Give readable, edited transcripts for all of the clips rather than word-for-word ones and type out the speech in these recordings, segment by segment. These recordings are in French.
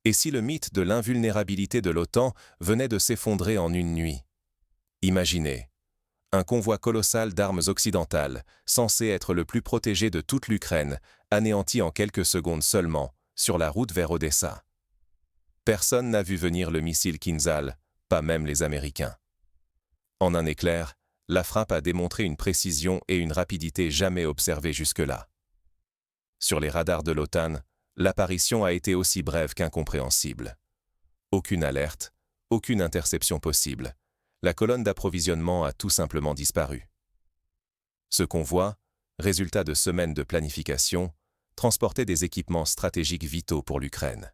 Et si le mythe de l'invulnérabilité de l'OTAN venait de s'effondrer en une nuit? Imaginez. Un convoi colossal d'armes occidentales, censé être le plus protégé de toute l'Ukraine, anéanti en quelques secondes seulement, sur la route vers Odessa. Personne n'a vu venir le missile Kinzhal, pas même les Américains. En un éclair, la frappe a démontré une précision et une rapidité jamais observées jusque-là. Sur les radars de l'OTAN, l'apparition a été aussi brève qu'incompréhensible. Aucune alerte, aucune interception possible. La colonne d'approvisionnement a tout simplement disparu. Ce convoi, résultat de semaines de planification, transportait des équipements stratégiques vitaux pour l'Ukraine.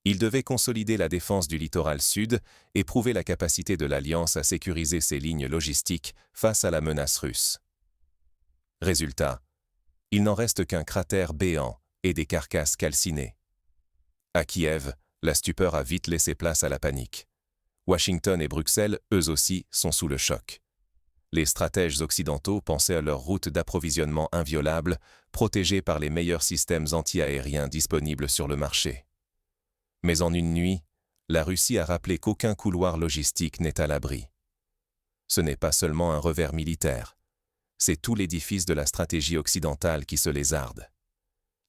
Il devait consolider la défense du littoral sud et prouver la capacité de l'Alliance à sécuriser ses lignes logistiques face à la menace russe. Résultat, il n'en reste qu'un cratère béant et des carcasses calcinées. À Kiev, la stupeur a vite laissé place à la panique. Washington et Bruxelles, eux aussi, sont sous le choc. Les stratèges occidentaux pensaient à leur route d'approvisionnement inviolable, protégée par les meilleurs systèmes anti-aériens disponibles sur le marché. Mais en une nuit, la Russie a rappelé qu'aucun couloir logistique n'est à l'abri. Ce n'est pas seulement un revers militaire, c'est tout l'édifice de la stratégie occidentale qui se lézarde.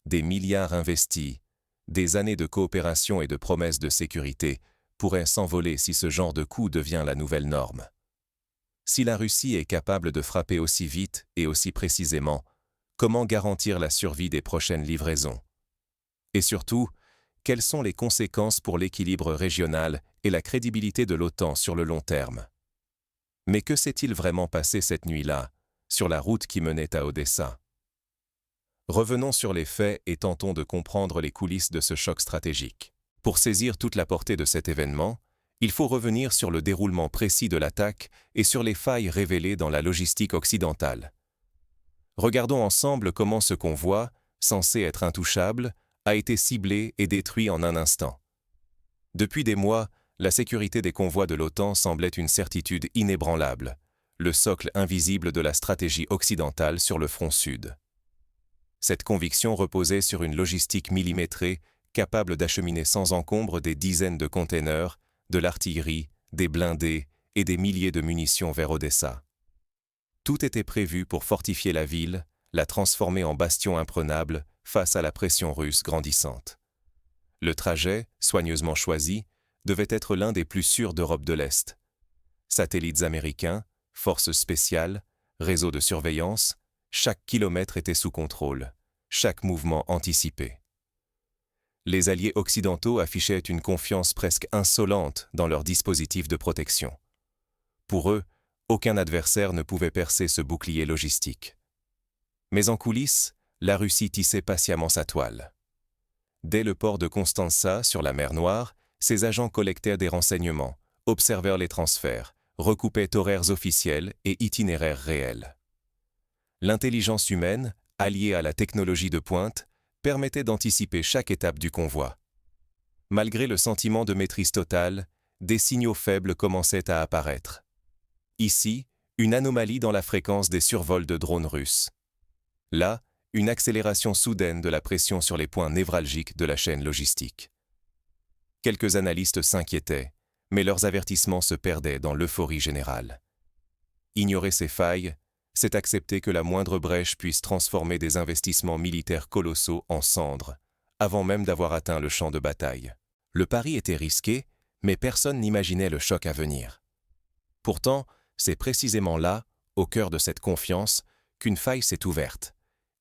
Des milliards investis, des années de coopération et de promesses de sécurité pourraient s'envoler si ce genre de coup devient la nouvelle norme. Si la Russie est capable de frapper aussi vite et aussi précisément, comment garantir la survie des prochaines livraisons? Et surtout, quelles sont les conséquences pour l'équilibre régional et la crédibilité de l'OTAN sur le long terme? Mais que s'est-il vraiment passé cette nuit-là, sur la route qui menait à Odessa? Revenons sur les faits et tentons de comprendre les coulisses de ce choc stratégique. Pour saisir toute la portée de cet événement, il faut revenir sur le déroulement précis de l'attaque et sur les failles révélées dans la logistique occidentale. Regardons ensemble comment ce convoi, censé être intouchable, a été ciblé et détruit en un instant. Depuis des mois, la sécurité des convois de l'OTAN semblait une certitude inébranlable, le socle invisible de la stratégie occidentale sur le front sud. Cette conviction reposait sur une logistique millimétrée capable d'acheminer sans encombre des dizaines de containers, de l'artillerie, des blindés et des milliers de munitions vers Odessa. Tout était prévu pour fortifier la ville, la transformer en bastion imprenable face à la pression russe grandissante. Le trajet, soigneusement choisi, devait être l'un des plus sûrs d'Europe de l'Est. Satellites américains, forces spéciales, réseaux de surveillance, chaque kilomètre était sous contrôle, chaque mouvement anticipé. Les alliés occidentaux affichaient une confiance presque insolente dans leurs dispositifs de protection. Pour eux, aucun adversaire ne pouvait percer ce bouclier logistique. Mais en coulisses, la Russie tissait patiemment sa toile. Dès le port de Constanța, sur la mer Noire, ses agents collectèrent des renseignements, observèrent les transferts, recoupaient horaires officiels et itinéraires réels. L'intelligence humaine, alliée à la technologie de pointe, permettait d'anticiper chaque étape du convoi. Malgré le sentiment de maîtrise totale, des signaux faibles commençaient à apparaître. Ici, une anomalie dans la fréquence des survols de drones russes. Là, une accélération soudaine de la pression sur les points névralgiques de la chaîne logistique. Quelques analystes s'inquiétaient, mais leurs avertissements se perdaient dans l'euphorie générale. Ignorer ces failles, c'est accepter que la moindre brèche puisse transformer des investissements militaires colossaux en cendres, avant même d'avoir atteint le champ de bataille. Le pari était risqué, mais personne n'imaginait le choc à venir. Pourtant, c'est précisément là, au cœur de cette confiance, qu'une faille s'est ouverte,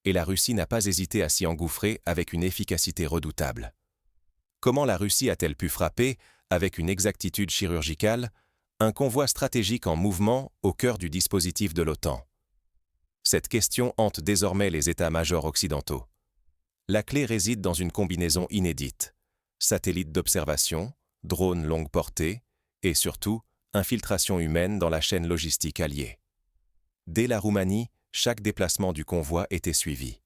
et la Russie n'a pas hésité à s'y engouffrer avec une efficacité redoutable. Comment la Russie a-t-elle pu frapper, avec une exactitude chirurgicale, un convoi stratégique en mouvement au cœur du dispositif de l'OTAN? Cette question hante désormais les états-majors occidentaux. La clé réside dans une combinaison inédite. Satellites d'observation, drones longue portée et surtout, infiltration humaine dans la chaîne logistique alliée. Dès la Roumanie, chaque déplacement du convoi était suivi.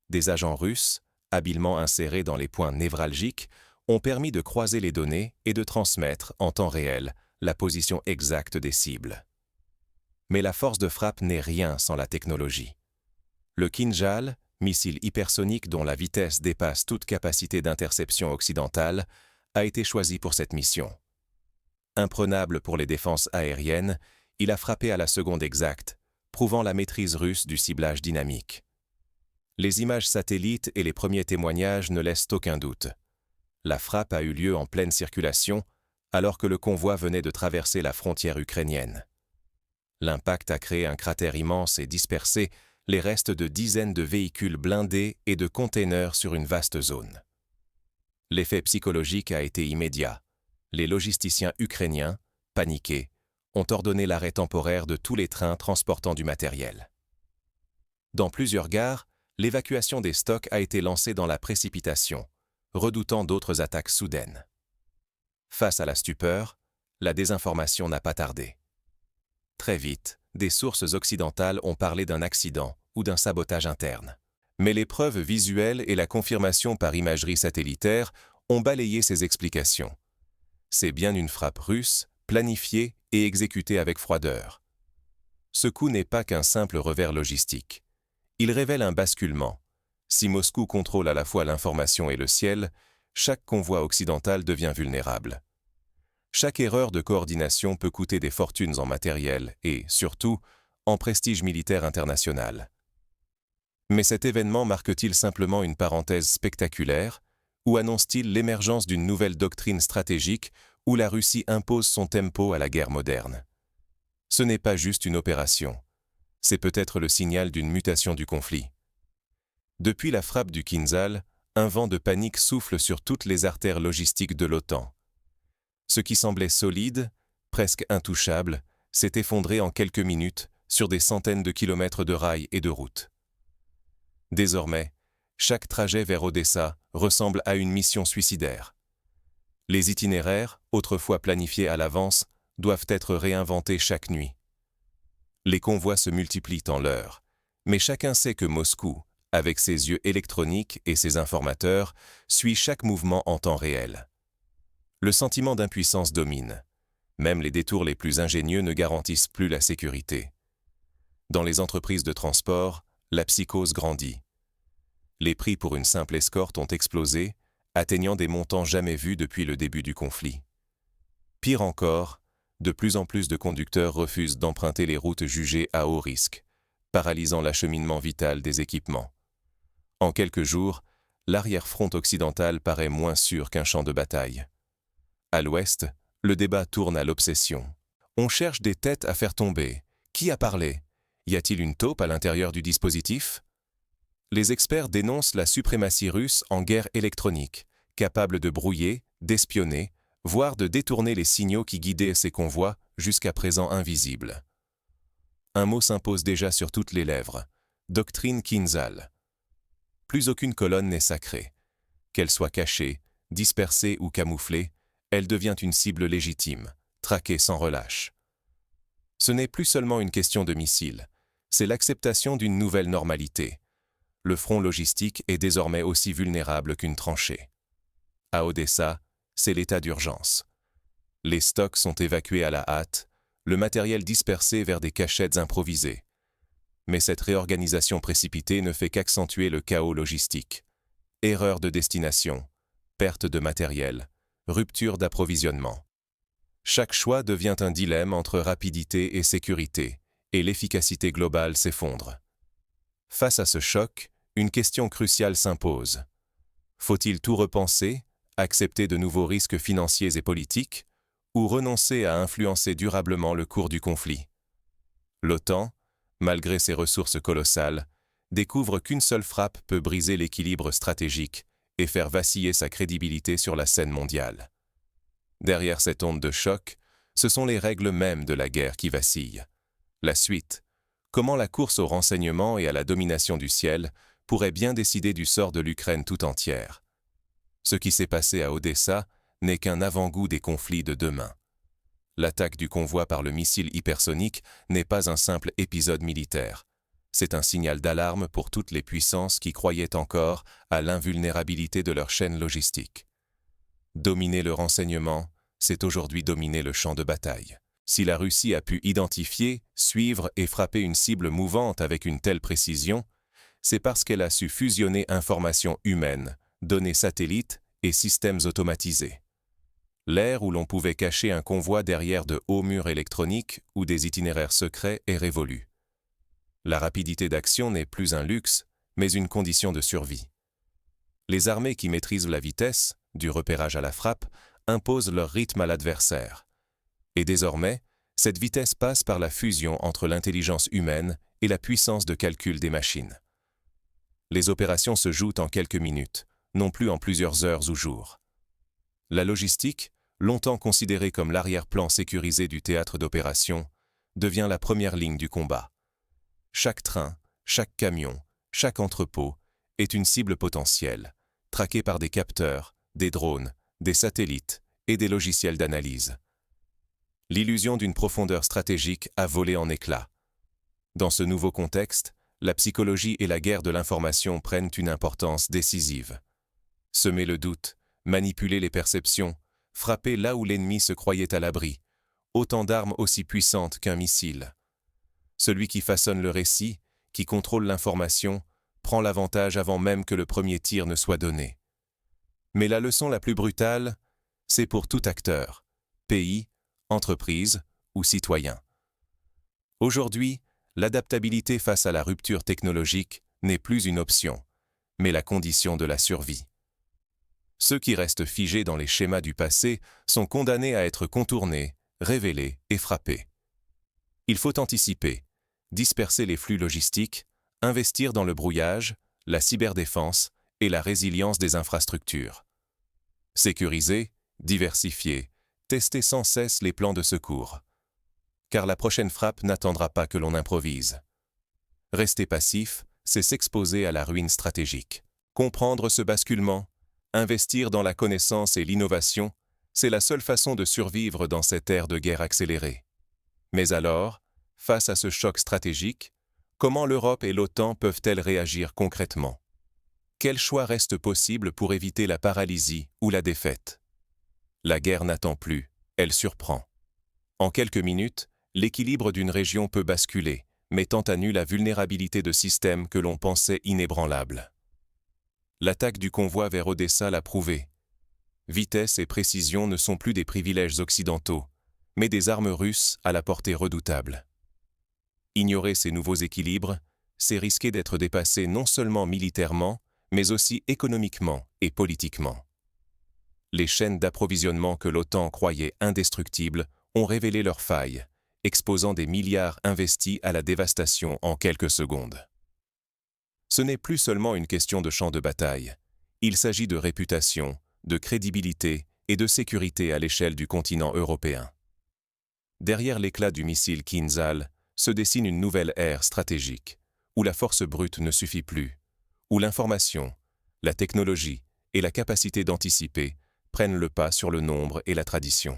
Des agents russes, habilement insérés dans les points névralgiques, ont permis de croiser les données et de transmettre, en temps réel, la position exacte des cibles. Mais la force de frappe n'est rien sans la technologie. Le Kinzhal, missile hypersonique dont la vitesse dépasse toute capacité d'interception occidentale, a été choisi pour cette mission. Imprenable pour les défenses aériennes, il a frappé à la seconde exacte, prouvant la maîtrise russe du ciblage dynamique. Les images satellites et les premiers témoignages ne laissent aucun doute. La frappe a eu lieu en pleine circulation, alors que le convoi venait de traverser la frontière ukrainienne. L'impact a créé un cratère immense et dispersé les restes de dizaines de véhicules blindés et de containers sur une vaste zone. L'effet psychologique a été immédiat. Les logisticiens ukrainiens, paniqués, ont ordonné l'arrêt temporaire de tous les trains transportant du matériel. Dans plusieurs gares, l'évacuation des stocks a été lancée dans la précipitation, redoutant d'autres attaques soudaines. Face à la stupeur, la désinformation n'a pas tardé. Très vite, des sources occidentales ont parlé d'un accident ou d'un sabotage interne. Mais les preuves visuelles et la confirmation par imagerie satellitaire ont balayé ces explications. C'est bien une frappe russe, planifiée et exécutée avec froideur. Ce coup n'est pas qu'un simple revers logistique. Il révèle un basculement. Si Moscou contrôle à la fois l'information et le ciel, chaque convoi occidental devient vulnérable. Chaque erreur de coordination peut coûter des fortunes en matériel et, surtout, en prestige militaire international. Mais cet événement marque-t-il simplement une parenthèse spectaculaire, ou annonce-t-il l'émergence d'une nouvelle doctrine stratégique où la Russie impose son tempo à la guerre moderne? Ce n'est pas juste une opération. C'est peut-être le signal d'une mutation du conflit. Depuis la frappe du Kinzhal, un vent de panique souffle sur toutes les artères logistiques de l'OTAN. Ce qui semblait solide, presque intouchable, s'est effondré en quelques minutes sur des centaines de kilomètres de rails et de routes. Désormais, chaque trajet vers Odessa ressemble à une mission suicidaire. Les itinéraires, autrefois planifiés à l'avance, doivent être réinventés chaque nuit. Les convois se multiplient en l'heure, mais chacun sait que Moscou, avec ses yeux électroniques et ses informateurs, suit chaque mouvement en temps réel. Le sentiment d'impuissance domine. Même les détours les plus ingénieux ne garantissent plus la sécurité. Dans les entreprises de transport, la psychose grandit. Les prix pour une simple escorte ont explosé, atteignant des montants jamais vus depuis le début du conflit. Pire encore, de plus en plus de conducteurs refusent d'emprunter les routes jugées à haut risque, paralysant l'acheminement vital des équipements. En quelques jours, l'arrière-front occidental paraît moins sûr qu'un champ de bataille. À l'ouest, le débat tourne à l'obsession. On cherche des têtes à faire tomber. Qui a parlé? Y a-t-il une taupe à l'intérieur du dispositif? Les experts dénoncent la suprématie russe en guerre électronique, capable de brouiller, d'espionner, voire de détourner les signaux qui guidaient ces convois, jusqu'à présent invisibles. Un mot s'impose déjà sur toutes les lèvres. Doctrine Kinzhal. Plus aucune colonne n'est sacrée. Qu'elle soit cachée, dispersée ou camouflée, elle devient une cible légitime, traquée sans relâche. Ce n'est plus seulement une question de missiles, c'est l'acceptation d'une nouvelle normalité. Le front logistique est désormais aussi vulnérable qu'une tranchée. À Odessa, c'est l'état d'urgence. Les stocks sont évacués à la hâte, le matériel dispersé vers des cachettes improvisées. Mais cette réorganisation précipitée ne fait qu'accentuer le chaos logistique. Erreur de destination, perte de matériel, rupture d'approvisionnement. Chaque choix devient un dilemme entre rapidité et sécurité, et l'efficacité globale s'effondre. Face à ce choc, une question cruciale s'impose. Faut-il tout repenser, accepter de nouveaux risques financiers et politiques, ou renoncer à influencer durablement le cours du conflit? L'OTAN, malgré ses ressources colossales, découvre qu'une seule frappe peut briser l'équilibre stratégique et faire vaciller sa crédibilité sur la scène mondiale. Derrière cette onde de choc, ce sont les règles mêmes de la guerre qui vacillent. La suite, comment la course au renseignement et à la domination du ciel pourrait bien décider du sort de l'Ukraine tout entière. Ce qui s'est passé à Odessa n'est qu'un avant-goût des conflits de demain. L'attaque du convoi par le missile hypersonique n'est pas un simple épisode militaire. C'est un signal d'alarme pour toutes les puissances qui croyaient encore à l'invulnérabilité de leur chaîne logistique. Dominer le renseignement, c'est aujourd'hui dominer le champ de bataille. Si la Russie a pu identifier, suivre et frapper une cible mouvante avec une telle précision, c'est parce qu'elle a su fusionner informations humaines, données satellites et systèmes automatisés. L'ère où l'on pouvait cacher un convoi derrière de hauts murs électroniques ou des itinéraires secrets est révolue. La rapidité d'action n'est plus un luxe, mais une condition de survie. Les armées qui maîtrisent la vitesse, du repérage à la frappe, imposent leur rythme à l'adversaire. Et désormais, cette vitesse passe par la fusion entre l'intelligence humaine et la puissance de calcul des machines. Les opérations se jouent en quelques minutes, non plus en plusieurs heures ou jours. La logistique, longtemps considérée comme l'arrière-plan sécurisé du théâtre d'opération, devient la première ligne du combat. Chaque train, chaque camion, chaque entrepôt est une cible potentielle, traquée par des capteurs, des drones, des satellites et des logiciels d'analyse. L'illusion d'une profondeur stratégique a volé en éclats. Dans ce nouveau contexte, la psychologie et la guerre de l'information prennent une importance décisive. Semer le doute, manipuler les perceptions, frapper là où l'ennemi se croyait à l'abri, autant d'armes aussi puissantes qu'un missile. Celui qui façonne le récit, qui contrôle l'information, prend l'avantage avant même que le premier tir ne soit donné. Mais la leçon la plus brutale, c'est pour tout acteur, pays, entreprise ou citoyen. Aujourd'hui, l'adaptabilité face à la rupture technologique n'est plus une option, mais la condition de la survie. Ceux qui restent figés dans les schémas du passé sont condamnés à être contournés, révélés et frappés. Il faut anticiper, disperser les flux logistiques, investir dans le brouillage, la cyberdéfense et la résilience des infrastructures. Sécuriser, diversifier, tester sans cesse les plans de secours. Car la prochaine frappe n'attendra pas que l'on improvise. Rester passif, c'est s'exposer à la ruine stratégique. Comprendre ce basculement, investir dans la connaissance et l'innovation, c'est la seule façon de survivre dans cette ère de guerre accélérée. Mais alors, face à ce choc stratégique, comment l'Europe et l'OTAN peuvent-elles réagir concrètement? Quel choix reste possible pour éviter la paralysie ou la défaite? La guerre n'attend plus, elle surprend. En quelques minutes, l'équilibre d'une région peut basculer, mettant à nu la vulnérabilité de systèmes que l'on pensait inébranlables. L'attaque du convoi vers Odessa l'a prouvé. Vitesse et précision ne sont plus des privilèges occidentaux, mais des armes russes à la portée redoutable. Ignorer ces nouveaux équilibres, c'est risquer d'être dépassé non seulement militairement, mais aussi économiquement et politiquement. Les chaînes d'approvisionnement que l'OTAN croyait indestructibles ont révélé leurs failles, exposant des milliards investis à la dévastation en quelques secondes. Ce n'est plus seulement une question de champ de bataille. Il s'agit de réputation, de crédibilité et de sécurité à l'échelle du continent européen. Derrière l'éclat du missile Kinzhal se dessine une nouvelle ère stratégique, où la force brute ne suffit plus, où l'information, la technologie et la capacité d'anticiper prennent le pas sur le nombre et la tradition.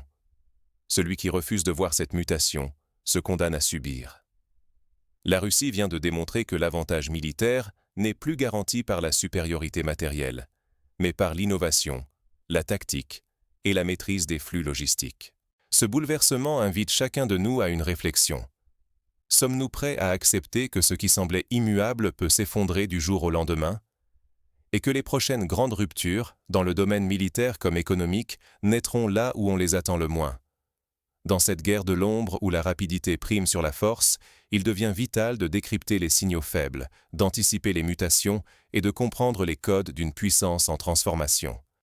Celui qui refuse de voir cette mutation se condamne à subir. La Russie vient de démontrer que l'avantage militaire n'est plus garanti par la supériorité matérielle, mais par l'innovation, la tactique et la maîtrise des flux logistiques. Ce bouleversement invite chacun de nous à une réflexion. Sommes-nous prêts à accepter que ce qui semblait immuable peut s'effondrer du jour au lendemain? Et que les prochaines grandes ruptures, dans le domaine militaire comme économique, naîtront là où on les attend le moins? Dans cette guerre de l'ombre où la rapidité prime sur la force, il devient vital de décrypter les signaux faibles, d'anticiper les mutations et de comprendre les codes d'une puissance en transformation.